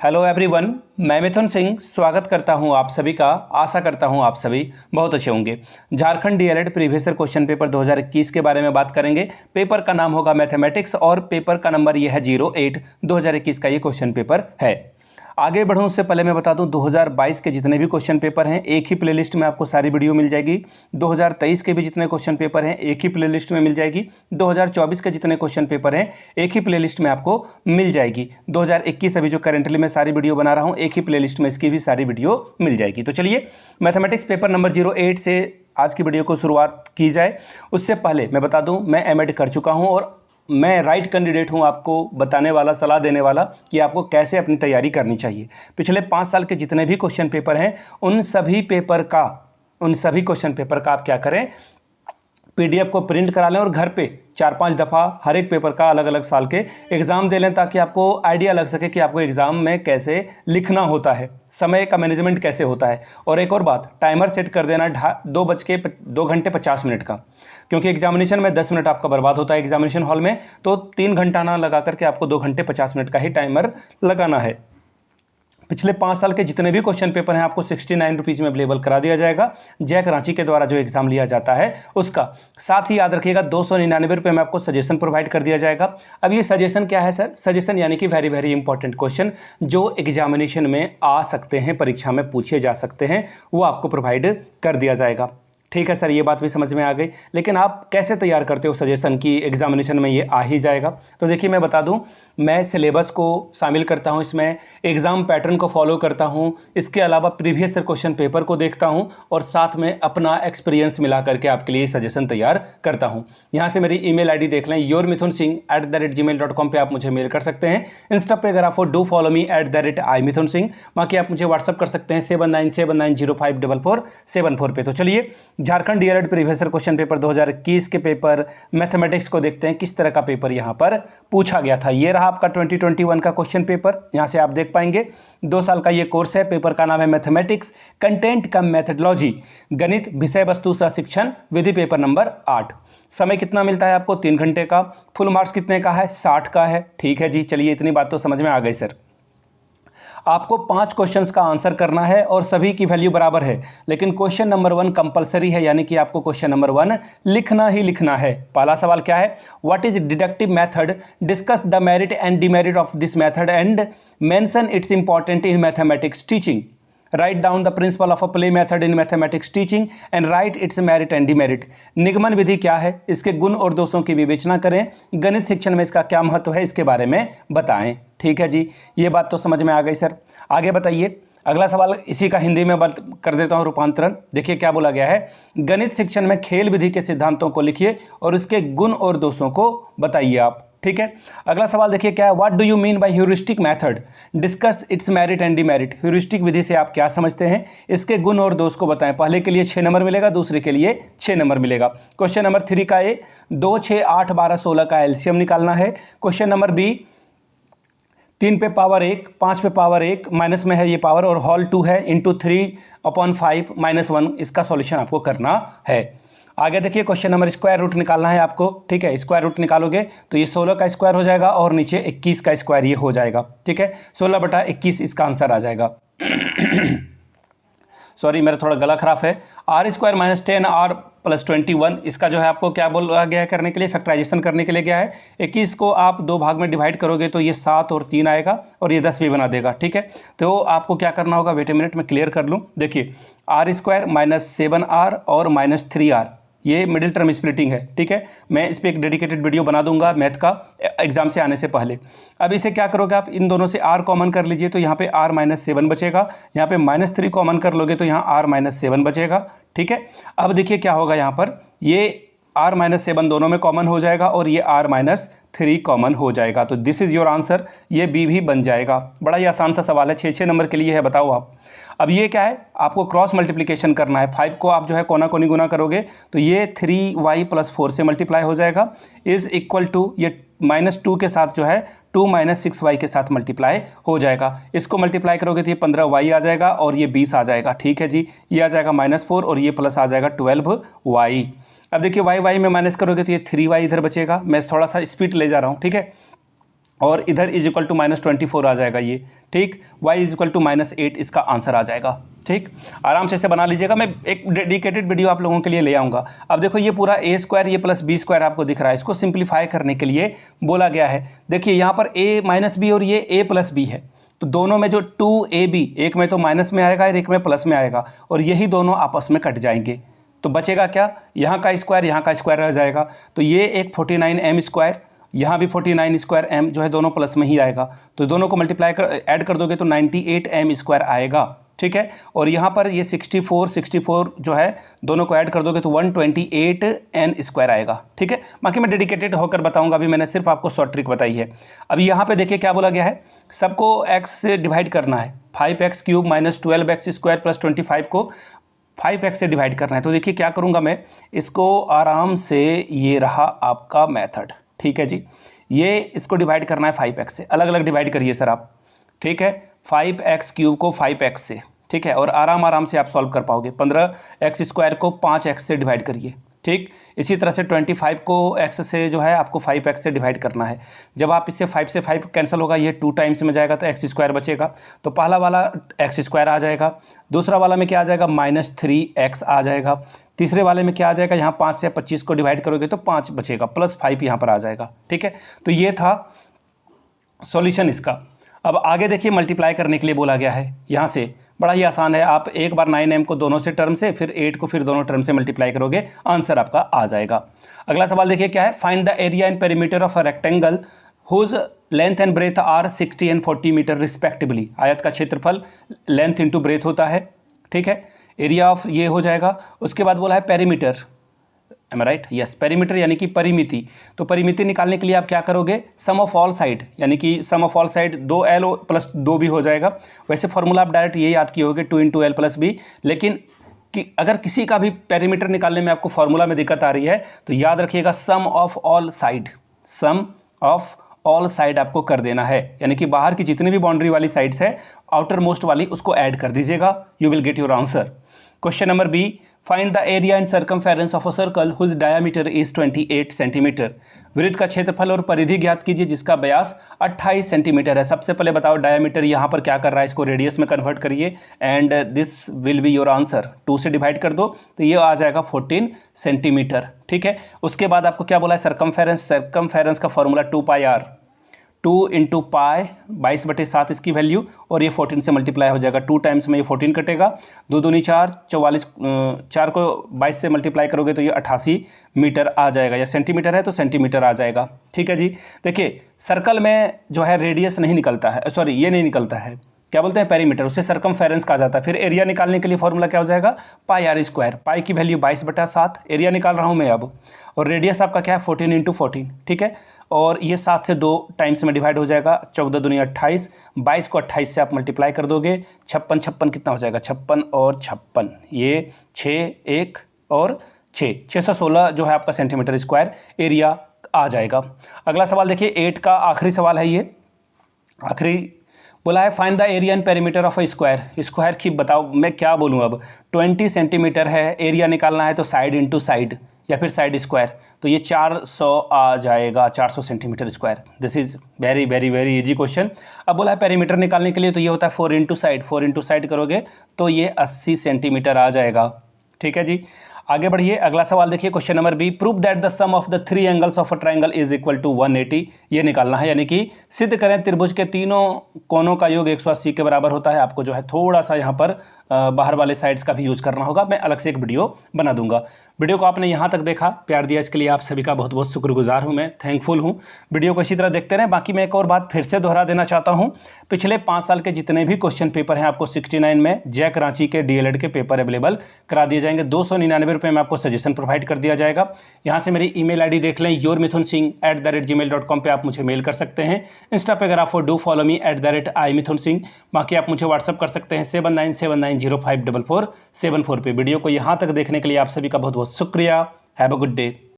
Hello everyone, मैं मिथुन सिंह स्वागत करता हूं आप सभी का। आशा करता हूं आप सभी बहुत अच्छे होंगे। Jharkhand DElEd previous year question paper 2021 के बारे में बात करेंगे। पेपर का नाम होगा मैथमेटिक्स और पेपर का नंबर ये है 08 2021 का ये क्वेश्चन पेपर है। आगे बढ़ूं उससे पहले मैं बता दूं 2022 के जितने भी क्वेश्चन पेपर हैं एक ही प्लेलिस्ट में आपको सारी वीडियो मिल जाएगी। 2023 के भी जितने क्वेश्चन पेपर हैं एक ही प्लेलिस्ट में मिल जाएगी। 2024 के जितने क्वेश्चन पेपर हैं एक ही प्लेलिस्ट में आपको मिल जाएगी। 2021 अभी जो करेंटली मैं सारी वीडियो बना रहा हूं एक ही प्लेलिस्ट में इसकी भी सारी वीडियो मिल जाएगी। तो चलिए मैथमेटिक्स पेपर नंबर 08 से आज की वीडियो को शुरुआत की जाए। उससे पहले मैं बता दूँ मैं एमएड कर चुका हूँ और मैं राइट कैंडिडेट हूं आपको बताने वाला, सलाह देने वाला कि आपको कैसे अपनी तैयारी करनी चाहिए। पिछले 5 साल के जितने भी क्वेश्चन पेपर हैं उन सभी क्वेश्चन पेपर का आप क्या करें, पीडीएफ को प्रिंट करा लें और घर पे 4-5 दफ़ा हर एक पेपर का अलग अलग साल के एग्ज़ाम दे लें ताकि आपको आइडिया लग सके कि आपको एग्ज़ाम में कैसे लिखना होता है, समय का मैनेजमेंट कैसे होता है। और एक और बात, टाइमर सेट कर देना 2 घंटे 50 मिनट का, क्योंकि एग्जामिनेशन में 10 मिनट आपका बर्बाद होता है एग्जामिनेशन हॉल में। तो 3 घंटा ना लगा करके आपको 2 घंटे 50 मिनट का ही टाइमर लगाना है। पिछले 5 साल के जितने भी क्वेश्चन पेपर हैं आपको 69 रुपीज़ में अवेलेबल करा दिया जाएगा। जैक रांची के द्वारा जो एग्जाम लिया जाता है उसका। साथ ही याद रखिएगा 299 रुपये में आपको सजेशन प्रोवाइड कर दिया जाएगा। अब ये सजेशन क्या है सर? सजेशन यानी कि वेरी वेरी इंपॉर्टेंट क्वेश्चन जो एग्जामिनेशन में आ सकते हैं, परीक्षा में पूछे जा सकते हैं, वो आपको प्रोवाइड कर दिया जाएगा। ठीक है सर, ये बात भी समझ में आ गई। लेकिन आप कैसे तैयार करते हो सजेशन की एग्जामिनेशन में ये आ ही जाएगा? तो देखिए मैं बता दूं, मैं सिलेबस को शामिल करता हूं इसमें, एग्ज़ाम पैटर्न को फॉलो करता हूं, इसके अलावा प्रीवियस ईयर क्वेश्चन पेपर को देखता हूं और साथ में अपना एक्सपीरियंस मिला करके आपके लिए सजेशन तैयार करता हूँ। यहाँ से मेरी ईमेल आईडी देख लें, yourmithunsingh@gmail.com पे आप मुझे मेल कर सकते हैं। इंस्टा पे अगर आप डू फॉलो मी @imithunsingh, बाकी आप मुझे व्हाट्सअप कर सकते हैं 7979054474 पे। तो चलिए Jharkhand DElEd previous year question paper 2021 के पेपर मैथमेटिक्स को देखते हैं किस तरह का पेपर यहाँ पर पूछा गया था। ये रहा आपका 2021 का क्वेश्चन पेपर, यहाँ से आप देख पाएंगे 2 साल का ये कोर्स है। पेपर का नाम है मैथमेटिक्स, कंटेंट कम मेथडोलॉजी, गणित विषय वस्तु सह शिक्षण विधि, पेपर नंबर 8। समय कितना मिलता है आपको? 3 घंटे का। फुल मार्क्स कितने का है? 60 का है। ठीक है जी, चलिए इतनी बात तो समझ में आ गई सर। आपको 5 क्वेश्चंस का आंसर करना है और सभी की वैल्यू बराबर है, लेकिन क्वेश्चन नंबर 1 कंपलसरी है, यानी कि आपको क्वेश्चन नंबर 1 लिखना ही लिखना है। पहला सवाल क्या है? What is deductive method, discuss the merit and demerit of this method and mention its important in mathematics teaching. Write down the principle of a play method in mathematics teaching and write its merit and demerit. निगमन विधि क्या है, इसके गुण और दोषों की विवेचना करें। गणित शिक्षण में इसका क्या महत्व है, इसके बारे में बताएं। ठीक है जी, ये बात तो समझ में आ गई सर। आगे बताइए। अगला सवाल इसी का हिंदी में बात कर देता हूँ, रूपांतरण। देखिए क्या बोला गया है, गणित शिक्षण में खेल विधि के सिद्धांतों को लिखिए और इसके गुण और दोषों को बताइए आप। ठीक है, अगला सवाल देखिए क्या है, what do you mean by heuristic method, discuss its merit and demerit. Heuristic विधि से आप क्या समझते हैं, इसके गुण और दोष को बताएं। पहले के लिए 6 नंबर मिलेगा, दूसरे के लिए 6 नंबर मिलेगा। क्वेश्चन नंबर 3 का ए 2, 6, 8, 12, 16 का एलसीएम निकालना है। क्वेश्चन नंबर बी 3 पे पावर 1, 5 पे पावर 1, माइनस में है ये पावर और होल 2 है, इंटू 3/5 -1, इसका सॉल्यूशन आपको करना है। आगे देखिए क्वेश्चन नंबर स्क्वायर रूट निकालना है आपको। ठीक है, स्क्वायर रूट निकालोगे तो ये 16 का स्क्वायर हो जाएगा और नीचे 21 का स्क्वायर ये हो जाएगा। ठीक है, 16/21 इसका आंसर आ जाएगा। सॉरी, मेरा थोड़ा गला खराब है। r² - 10r + 21, इसका जो है आपको क्या बोला गया है करने के लिए, फैक्टराइजेशन करने के लिए गया है। 21 को आप 2 भाग में डिवाइड करोगे तो ये 7 और 3 आएगा और ये 10 भी बना देगा। ठीक है, तो आपको क्या करना होगा, वेट ए मिनट में क्लियर कर लूँ। देखिए r² - 7r और -3r, ये मिडिल टर्म स्प्लिटिंग है। ठीक है, मैं इस पर एक डेडिकेटेड वीडियो बना दूंगा मैथ का एग्जाम से आने से पहले। अब इसे क्या करोगे आप, इन दोनों से r कॉमन कर लीजिए तो यहाँ पे r - 7 बचेगा, यहाँ पे -3 कॉमन कर लोगे तो यहाँ r - 7 बचेगा। ठीक है, अब देखिए क्या होगा, यहाँ पर ये r - 7 दोनों में कॉमन हो जाएगा और ये r - 3 कॉमन हो जाएगा। तो दिस इज़ योर आंसर, ये बी भी बन जाएगा। बड़ा ही आसान सा सवाल है, 6 नंबर के लिए है, बताओ आप। अब ये क्या है, आपको क्रॉस मल्टीप्लिकेशन करना है। 5 को आप जो है कोना कोनी गुना करोगे तो ये 3y + 4 से मल्टीप्लाई हो जाएगा, इज़ इक्वल टू ये -2 के साथ जो है 2 - 6y के साथ मल्टीप्लाई हो जाएगा। इसको मल्टीप्लाई करोगे तो ये 15y आ जाएगा और ये 20 आ जाएगा। ठीक है जी, ये आ जाएगा -4 और ये प्लस आ जाएगा 12y। अब देखिए y में माइनस करोगे तो ये 3y इधर बचेगा। मैं थोड़ा सा स्पीड ले जा रहा हूँ। ठीक है, और इधर इज इक्वल टू -24 आ जाएगा ये, ठीक। y इज इक्वल टू -8 इसका आंसर आ जाएगा, ठीक। आराम से इसे बना लीजिएगा, मैं एक डेडिकेटेड वीडियो आप लोगों के लिए ले आऊँगा। अब देखो ये पूरा a² ये प्लस b² आपको दिख रहा है, इसको सिंप्लीफाई करने के लिए बोला गया है। देखिए यहाँ पर a - b और ये a + b है, तो दोनों में जो 2ab, एक में तो माइनस में आएगा और एक में प्लस में आएगा, और यही दोनों आपस में कट जाएंगे, तो बचेगा क्या, यहाँ का स्क्वायर यहाँ का स्क्वायर रह जाएगा। तो ये एक 49m², यहाँ भी 49² जो है दोनों प्लस में ही आएगा, तो दोनों को मल्टीप्लाई कर ऐड कर दोगे तो 98m² आएगा, ठीक है। और यहाँ पर ये 64 जो है दोनों को ऐड कर दोगे तो 128n² आएगा, ठीक है। बाकी मैं डेडिकेटेड होकर बताऊंगा, अभी मैंने सिर्फ आपको शॉर्ट ट्रिक बताई है। अभी यहाँ पे देखिए क्या बोला गया है, सबको x से डिवाइड करना है, 5x³ - 12x² + 25 को 5x से डिवाइड करना है। तो देखिए क्या करूँगा मैं, इसको आराम से, ये रहा आपका मेथड, ठीक है जी। ये इसको डिवाइड करना है 5x से, अलग अलग डिवाइड करिए सर आप, ठीक है। 5x³ को 5x से, ठीक है, और आराम से आप सॉल्व कर पाओगे। 15x² को 5x से डिवाइड करिए, ठीक। इसी तरह से 25 को x से जो है आपको 5x से डिवाइड करना है। जब आप इससे 5 से 5 कैंसिल होगा, ये 2 टाइम्स में जाएगा तो x² बचेगा, तो पहला वाला x² आ जाएगा, दूसरा वाला में क्या आ जाएगा, -3x आ जाएगा, तीसरे वाले में क्या आ जाएगा, यहाँ 5 से 25 को डिवाइड करोगे तो 5 बचेगा, +5 यहाँ पर आ जाएगा, ठीक है। तो ये था सॉल्यूशन इसका। अब आगे देखिए मल्टीप्लाई करने के लिए बोला गया है, यहाँ से बड़ा ही आसान है, आप एक बार 9m को दोनों से टर्म से, फिर 8 को फिर दोनों टर्म से मल्टीप्लाई करोगे, आंसर आपका आ जाएगा। अगला सवाल देखिए क्या है, find the area and perimeter of a rectangle whose length and breadth are 60 and 40 metre respectively. आयत का क्षेत्रफल लेंथ इंटू ब्रेथ होता है, ठीक है। एरिया ऑफ ये हो जाएगा, उसके बाद बोला है पेरीमीटर, एम आई राइट, यस, पेरीमीटर यानी कि परिमिति। तो परिमिति निकालने के लिए आप क्या करोगे, सम ऑफ ऑल साइड, यानी कि सम ऑफ ऑल साइड 2l + 2 भी हो जाएगा। वैसे फॉर्मूला आप डायरेक्ट ये याद किए होगे 2 × l + b, लेकिन अगर किसी का भी पेरीमीटर निकालने में आपको फॉर्मूला में दिक्कत आ रही है तो याद रखिएगा sum of all side, sum of all side आपको कर देना है, यानी कि बाहर की जितनी भी बाउंड्री वाली साइड्स है, आउटर मोस्ट वाली उसको ऐड कर दीजिएगा, you will get your answer. Question number B, find the area and circumference of a circle whose diameter is 28 centimetre. वृत्त का क्षेत्रफल और परिधि ज्ञात कीजिए जिसका व्यास 28 सेंटीमीटर है। सबसे पहले बताओ डायमीटर यहाँ पर क्या कर रहा है, इसको रेडियस में कन्वर्ट करिए, and this will be your answer. 2 से डिवाइड कर दो तो ये आ जाएगा 14 सेंटीमीटर, ठीक है। उसके बाद आपको क्या बोला है, सर्कमफेरेंस, सर्कमफेरेंस का फॉर्मूला 2πr, 2 × π, 22/7 इसकी वैल्यू, और ये 14 से मल्टीप्लाई हो जाएगा, 2 टाइम्स में ये 14 कटेगा, 2 दूनी 4, 44, 4 को 22 से मल्टीप्लाई करोगे तो ये 88 मीटर आ जाएगा, या सेंटीमीटर है तो सेंटीमीटर आ जाएगा, ठीक है जी। देखिए सर्कल में जो है रेडियस नहीं निकलता है, सॉरी ये नहीं निकलता है, क्या बोलते हैं, पेरीमीटर, उससे सर्कमफेरेंस कहा जाता है। फिर एरिया निकालने के लिए फॉर्मूला क्या हो जाएगा, πr², पाई की वैल्यू 22/7, एरिया निकाल रहा हूँ मैं अब, और रेडियस आपका क्या है 14 × 14, ठीक है। और ये 7 से 2 टाइम्स में डिवाइड हो जाएगा, 14 दूनी 28, 22 को 28 से आप मल्टीप्लाई कर दोगे, 56 कितना हो जाएगा, 56 और 56, ये 6, 1 और 6, 616 जो है आपका सेंटीमीटर स्क्वायर एरिया आ जाएगा। अगला सवाल देखिए 8 का आखिरी सवाल है, ये आखिरी बोला है find the area and perimeter of a square. Square की बताओ मैं क्या बोलूँ अब, 20 सेंटीमीटर है, एरिया निकालना है तो साइड इंटू साइड या फिर साइड स्क्वायर, तो ये 400 आ जाएगा, 400 centimetre square. This is very very very easy question. अब बोला है पेरीमीटर निकालने के लिए तो ये होता है 4 × साइड, 4 × साइड करोगे तो ये 80 सेंटीमीटर आ जाएगा, ठीक है जी। आगे बढ़िए, अगला सवाल देखिए question number B, prove that the sum of the 3 angles of a triangle is equal to 180। ये निकालना है, यानी कि सिद्ध करें त्रिभुज के तीनों कोनों का योग 180 के बराबर होता है। आपको जो है थोड़ा सा यहाँ पर बाहर वाले साइड्स का भी यूज़ करना होगा, मैं अलग से एक वीडियो बना दूंगा। वीडियो को आपने यहाँ तक देखा, प्यार दिया, इसके लिए आप सभी का बहुत बहुत शुक्रगुजार हूँ, मैं थैंकफुल हूँ। वीडियो को इसी तरह देखते रहें। बाकी मैं एक और बात फिर से दोहरा देना चाहता हूँ, पिछले 5 साल के जितने भी क्वेश्चन पेपर हैं आपको 69 में जैक रांची के DLED के पेपर अवेलेबल करा दिए जाएंगे। 299 रुपये में आपको सजेशन प्रोवाइड कर दिया जाएगा। यहाँ से मेरी email ID देख लें, yourmithunsingh@gmail.com पे आप मुझे मेल कर सकते हैं। इंस्टा पे अगर आप डू फॉलो मी @imithunsingh। बाकी आप मुझे व्हाट्सअप कर सकते हैं 7979054474 पे। वीडियो को यहाँ तक देखने के लिए आप सभी का बहुत बहुत शुक्रिया। Have a good day.